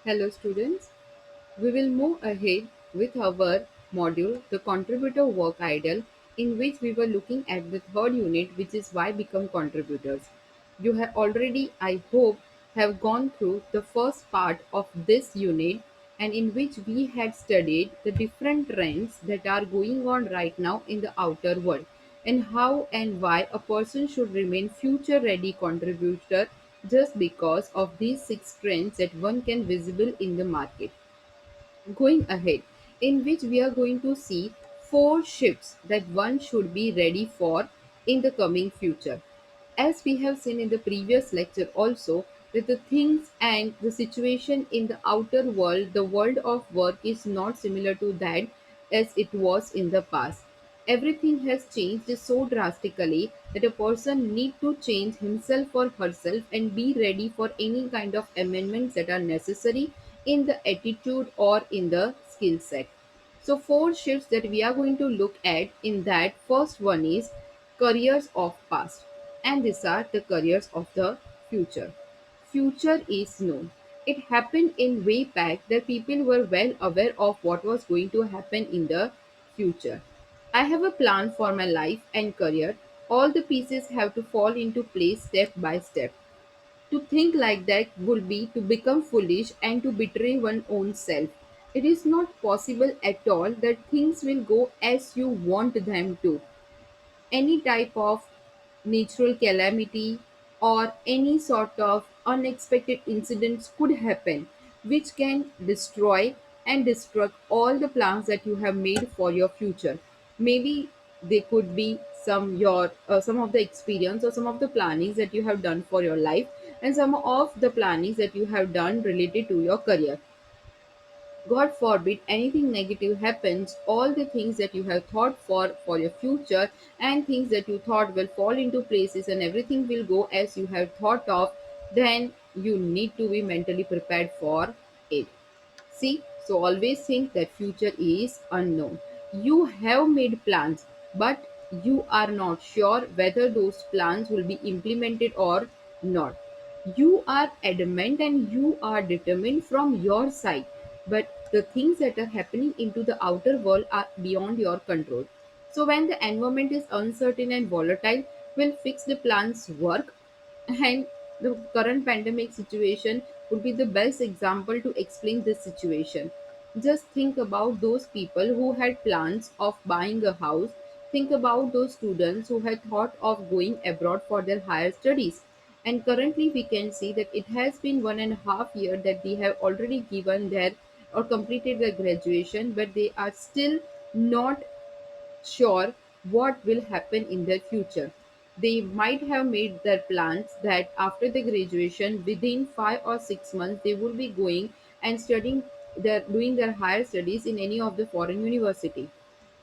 Hello students, we will move ahead with our module The Contributor Work Ideal, in which we were looking at the third unit, which is why become contributors. You have already, I hope, have gone through the first part of this unit, and in which we had studied the different trends that are going on right now in the outer world, and how and why a person should remain future ready contributor just because of these six trends that one can visible in the market. Going ahead, in which we are going to see four shifts that one should be ready for in the coming future. As we have seen in the previous lecture also, that the things and the situation in the outer world, the world of work is not similar to that as it was in the past. Everything has changed so drastically that a person need to change himself or herself and be ready for any kind of amendments that are necessary in the attitude or in the skill set. So four shifts that we are going to look at in that, first one is careers of past, and these are the careers of the future. Future is known. It happened in way back that people were well aware of what was going to happen in the future. I have a plan for my life and career. All the pieces have to fall into place step by step. To think like that would be to become foolish and to betray one's own self. It is not possible at all that things will go as you want them to. Any type of natural calamity or any sort of unexpected incidents could happen which can destroy and destruct all the plans that you have made for your future. Maybe they could be some of the experience or some of the plannings that you have done for your life, and some of the plannings that you have done related to your career. God forbid anything negative happens, all the things that you have thought for your future and things that you thought will fall into places and everything will go as you have thought of, then you need to be mentally prepared for it. See, so always think that future is unknown. You have made plans, but you are not sure whether those plans will be implemented or not. You are adamant and you are determined from your side, but the things that are happening into the outer world are beyond your control. So when the environment is uncertain and volatile, will fix the plans work? And the current pandemic situation would be the best example to explain this situation. Just think about those people who had plans of buying a house. Think about those students who had thought of going abroad for their higher studies. And currently, we can see that it has been 1.5 years that they have already given their or completed their graduation, but they are still not sure what will happen in their future. They might have made their plans that after the graduation, within 5 or 6 months, they will be going and studying their doing their higher studies in any of the foreign university.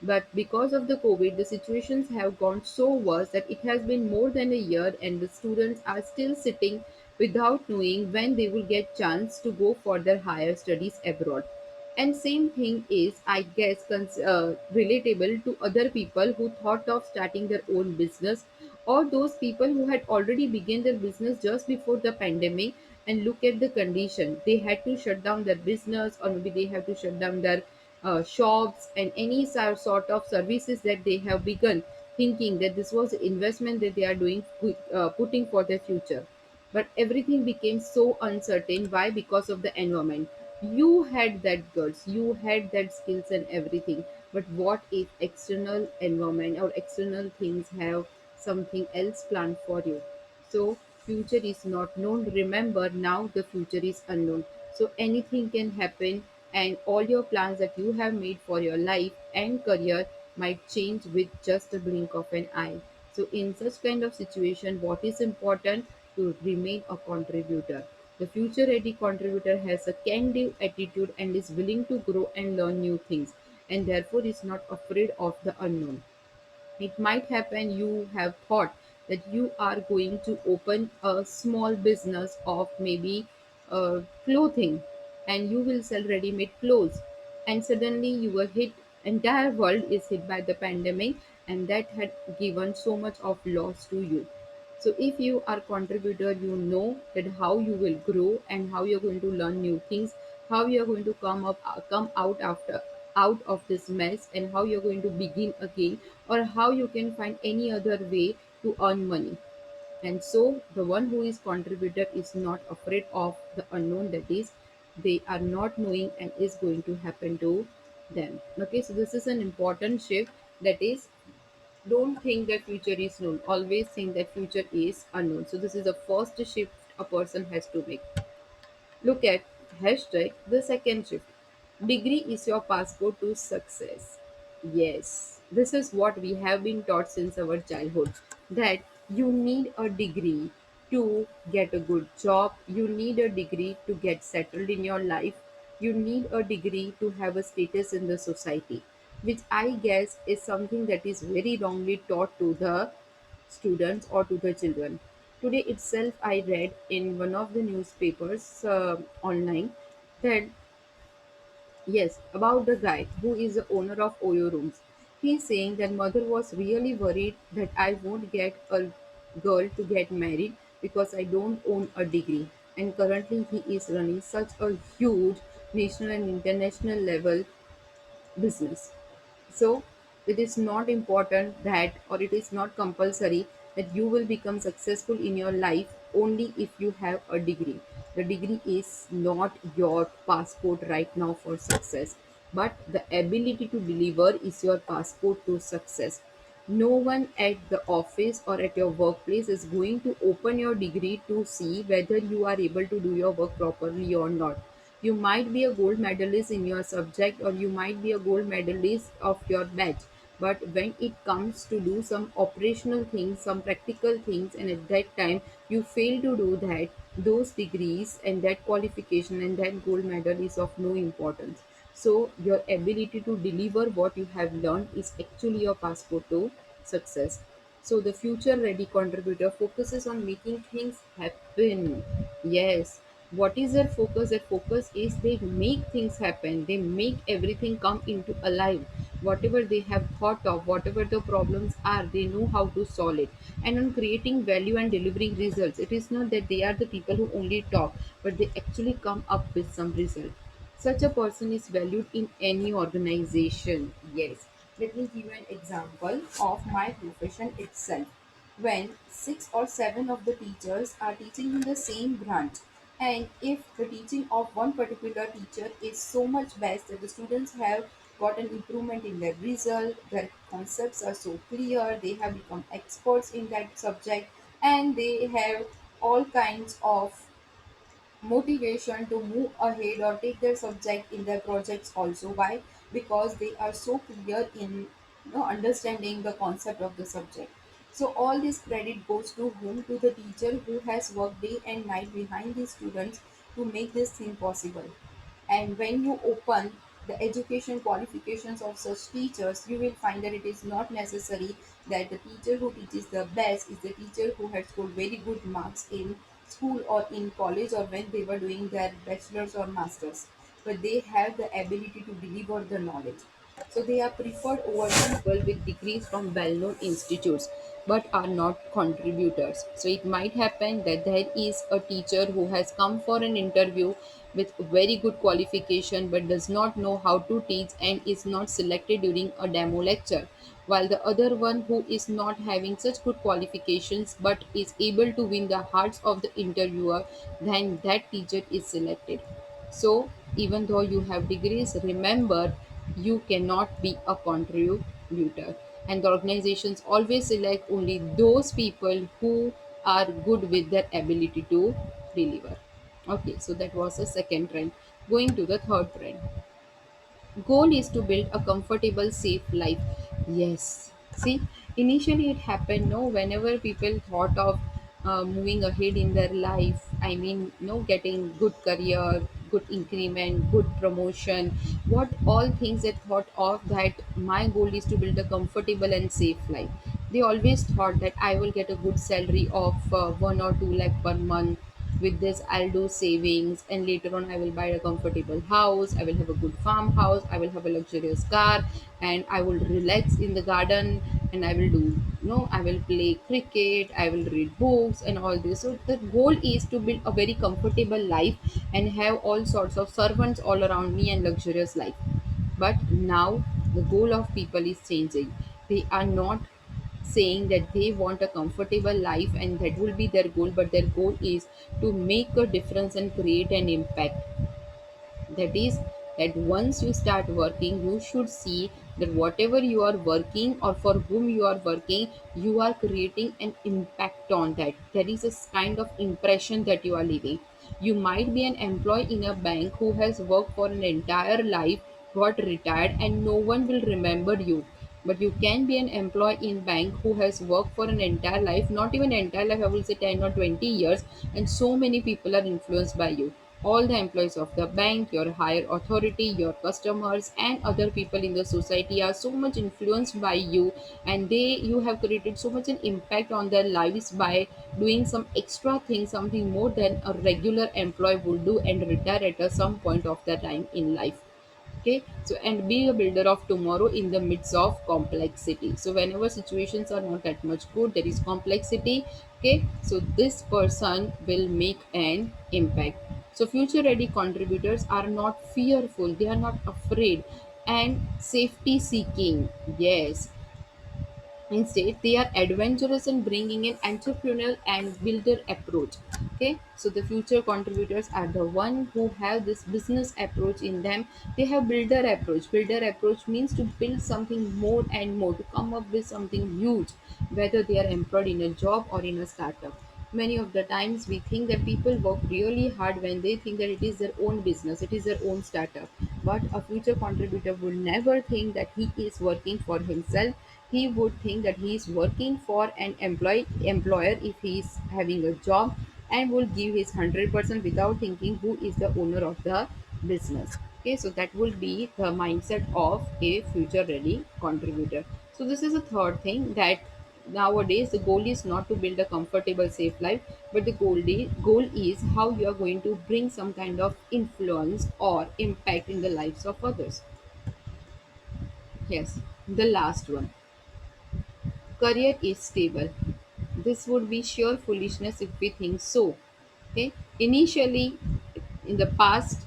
But because of the COVID, the situations have gone so worse that it has been more than a year, and the students are still sitting without knowing when they will get chance to go for their higher studies abroad. And same thing is, I guess, relatable to other people who thought of starting their own business, or those people who had already begun their business just before the pandemic, and look at the condition. They had to shut down their business, or maybe they have to shut down their shops and any sort of services that they have begun, thinking that this was investment that they are doing, putting for their future. But everything became so uncertain. Why? Because of the environment. You had that guts, you had that skills and everything, but what if external environment or external things have something else planned for you? So future is not known. Remember, now the future is unknown. So anything can happen, and all your plans that you have made for your life and career might change with just a blink of an eye. So in such kind of situation, what is important? To remain a contributor. The future ready contributor has a can do attitude and is willing to grow and learn new things, and therefore is not afraid of the unknown. It might happen you have thought that you are going to open a small business of maybe clothing, and you will sell ready made clothes, and suddenly you were hit, entire world is hit by the pandemic, and that had given so much of loss to you. So if you are contributor, you know that how you will grow and how you're going to learn new things, how you're going to come out after out of this mess, and how you're going to begin again, or how you can find any other way to earn money. And so the one who is contributor is not afraid of the unknown, that is, they are not knowing and is going to happen to them. Okay, so this is an important shift, that is, don't think that future is known, always think that future is unknown. So this is the first shift a person has to make. Look at hashtag the second shift. Degree is your passport to success. Yes, this is what we have been taught since our childhood, that you need a degree to get a good job, you need a degree to get settled in your life, you need a degree to have a status in the society, which I guess is something that is very wrongly taught to the students or to the children. Today itself, I read in one of the newspapers online that, yes, about the guy who is the owner of Oyo Rooms. He's saying that mother was really worried that I won't get a girl to get married because I don't own a degree. And currently, he is running such a huge national and international level business. So it is not important that, or it is not compulsory that you will become successful in your life only if you have a degree. The degree is not your passport right now for success, but the ability to deliver is your passport to success. No one at the office or at your workplace is going to open your degree to see whether you are able to do your work properly or not. You might be a gold medalist in your subject, or you might be a gold medalist of your batch. But when it comes to do some operational things, some practical things, and at that time you fail to do that, those degrees and that qualification and that gold medal is of no importance. So, your ability to deliver what you have learned is actually your passport to success. So, the future ready contributor focuses on making things happen. Yes. What is their focus? Their focus is they make things happen. They make everything come into alive. Whatever they have thought of, whatever the problems are, they know how to solve it. And on creating value and delivering results, it is not that they are the people who only talk, but they actually come up with some result. Such a person is valued in any organization. Yes. Let me give you an example of my profession itself. When six or seven of the teachers are teaching in the same branch, and if the teaching of one particular teacher is so much best that the students have got an improvement in their result, their concepts are so clear, they have become experts in that subject, and they have all kinds of motivation to move ahead or take their subject in their projects also. Why? Because they are so clear in understanding the concept of the subject. So all this credit goes to whom? To the teacher who has worked day and night behind the students to make this thing possible. And when you open the education qualifications of such teachers, you will find that it is not necessary that the teacher who teaches the best is the teacher who had scored very good marks in school or in college or when they were doing their bachelor's or master's, but they have the ability to deliver the knowledge. So they are preferred over people with degrees from well-known institutes but are not contributors. So it might happen that there is a teacher who has come for an interview with very good qualification but does not know how to teach and is not selected during a demo lecture, while the other one who is not having such good qualifications but is able to win the hearts of the interviewer, then that teacher is selected. So, even though you have degrees, remember you cannot be a contributor. And the organizations always select only those people who are good with their ability to deliver. Okay, so that was the second trend. Going to the third trend. Goal is to build a comfortable, safe life. Yes. See, initially it happened, no, whenever people thought of moving ahead in their life, I mean, no, getting good career, good increment, good promotion, what all things they thought of, that my goal is to build a comfortable and safe life. They always thought that I will get a good salary of 1 or 2 lakh per month, With this, I'll do savings, and later on, I will buy a comfortable house. I will have a good farmhouse. I will have a luxurious car, and I will relax in the garden. And I will do, I will play cricket. I will read books and all this. So the goal is to build a very comfortable life and have all sorts of servants all around me and luxurious life. But now the goal of people is changing. They are not saying that they want a comfortable life and that will be their goal, but their goal is to make a difference and create an impact. That is, that once you start working, you should see that whatever you are working or for whom you are working, you are creating an impact on that. There is a kind of impression that you are leaving. You might be an employee in a bank who has worked for an entire life, got retired, and no one will remember you. But you can be an employee in bank who has worked for an entire life, not even entire life, I will say 10 or 20 years, and so many people are influenced by you. All the employees of the bank, your higher authority, your customers, and other people in the society are so much influenced by you, and you have created so much an impact on their lives by doing some extra thing, something more than a regular employee would do and retire at a some point of their time in life. Okay, so and be a builder of tomorrow in the midst of complexity. So whenever situations are not that much good, there is complexity. Okay, so this person will make an impact. So future ready contributors are not fearful, they are not afraid and safety seeking. Yes, instead, they are adventurous in bringing in entrepreneurial and builder approach. Okay, so the future contributors are the one who have this business approach in them. They have builder approach. Builder approach means to build something more and more, to come up with something huge, whether they are employed in a job or in a startup. Many of the times we think that people work really hard when they think that it is their own business, it is their own startup. But a future contributor would never think that he is working for himself. He would think that he is working for an employer if he is having a job, and will give his 100% without thinking who is the owner of the business. Okay, so that will be the mindset of a future ready contributor. So this is a third thing, that nowadays the goal is not to build a comfortable safe life, but the goal is how you are going to bring some kind of influence or impact in the lives of others. Yes, the last one, career is stable. This would be sheer foolishness if we think so. Okay, initially, in the past,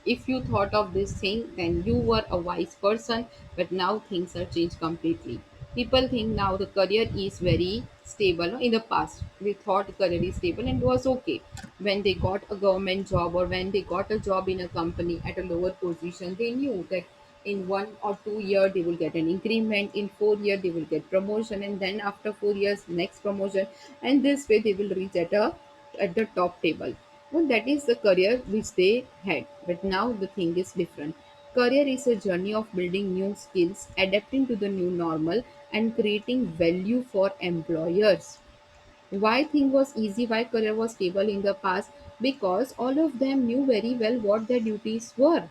if you thought of this thing, then you were a wise person, but now things are changed completely. People think now the career is very stable. No? In the past, we thought career is stable and it was okay. When they got a government job or when they got a job in a company at a lower position, they knew that in 1 or 2 year they will get an increment, in 4 year they will get promotion, and then after 4 years next promotion, and this way they will reach at the top table. Well, that is the career which they had. But now the thing is different. Career is a journey of building new skills, adapting to the new normal, and creating value for employers. Why thing was easy, why career was stable in the past? Because all of them knew very well what their duties were.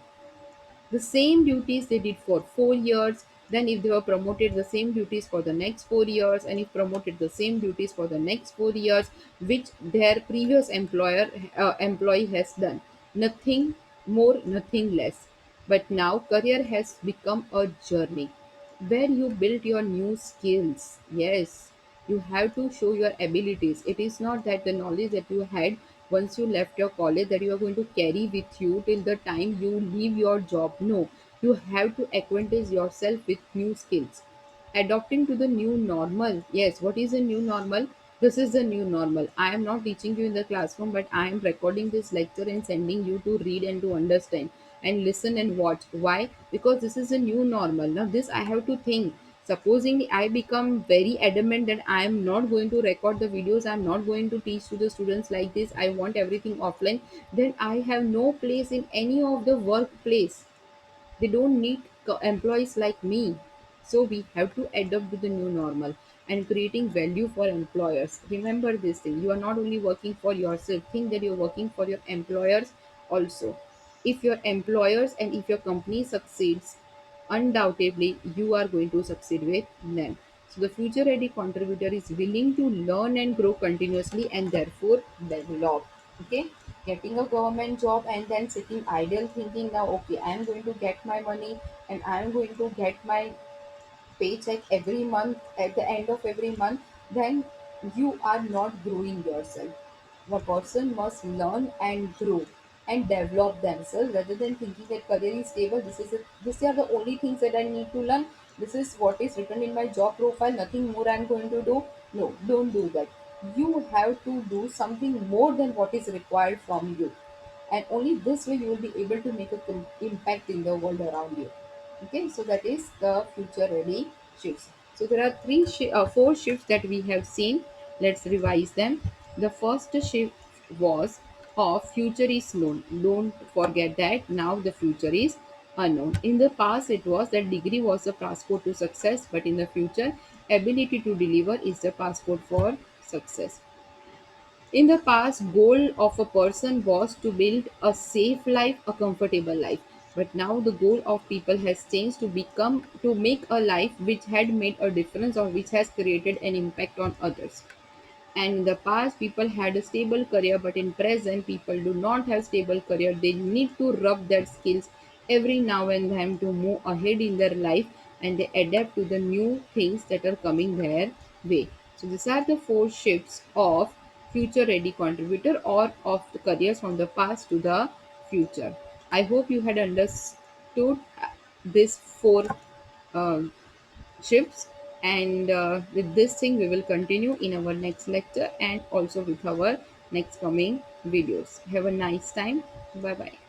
The same duties they did for 4 years. Then if they were promoted, the same duties for the next 4 years, and if promoted, the same duties for the next 4 years, which their previous employee has done. Nothing more, nothing less. But now career has become a journey where you build your new skills. Yes, you have to show your abilities. It is not that the knowledge that you had once you left your college that you are going to carry with you till the time you leave your job. No, you have to acquaint yourself with new skills. Adopting to the new normal. Yes, what is the new normal? This is the new normal. I am not teaching you in the classroom, but I am recording this lecture and sending you to read and to understand and listen and watch. Why? Because this is the new normal. Now, this I have to think. Supposing I become very adamant that I am not going to record the videos, I am not going to teach to the students like this, I want everything offline, then I have no place in any of the workplace. They don't need employees like me. So we have to adapt to the new normal and creating value for employers. Remember this thing. You are not only working for yourself, think that you're working for your employers also. If your employers and if your company succeeds, undoubtedly you are going to succeed with them. So the future ready contributor is willing to learn and grow continuously and therefore develop. Okay, getting a government job and then sitting idle thinking now, okay, I am going to get my money and I am going to get my paycheck every month at the end of every month, then you are not growing yourself. The person must learn and grow and develop themselves rather than thinking that career is stable. These are the only things that I need to learn. This is what is written in my job profile. Nothing more I'm going to do. No, don't do that. You have to do something more than what is required from you, and only this way you will be able to make a impact in the world around you. Okay, so that is the future ready shifts. So there are four shifts that we have seen. Let's revise them. The first shift was of future is known. Don't forget that now the future is unknown. In the past, it was that degree was the passport to success, but in the future, ability to deliver is the passport for success. In the past, goal of a person was to build a safe life, a comfortable life. But now the goal of people has changed to become to make a life which had made a difference or which has created an impact on others. And in the past, people had a stable career, but in present, people do not have stable career. They need to rub their skills every now and then to move ahead in their life, and they adapt to the new things that are coming their way. So these are the four shifts of future ready contributor or of the careers from the past to the future. I hope you had understood these four uh, shifts, and with this thing we will continue in our next lecture and also with our next coming videos. Have a nice time. Bye bye.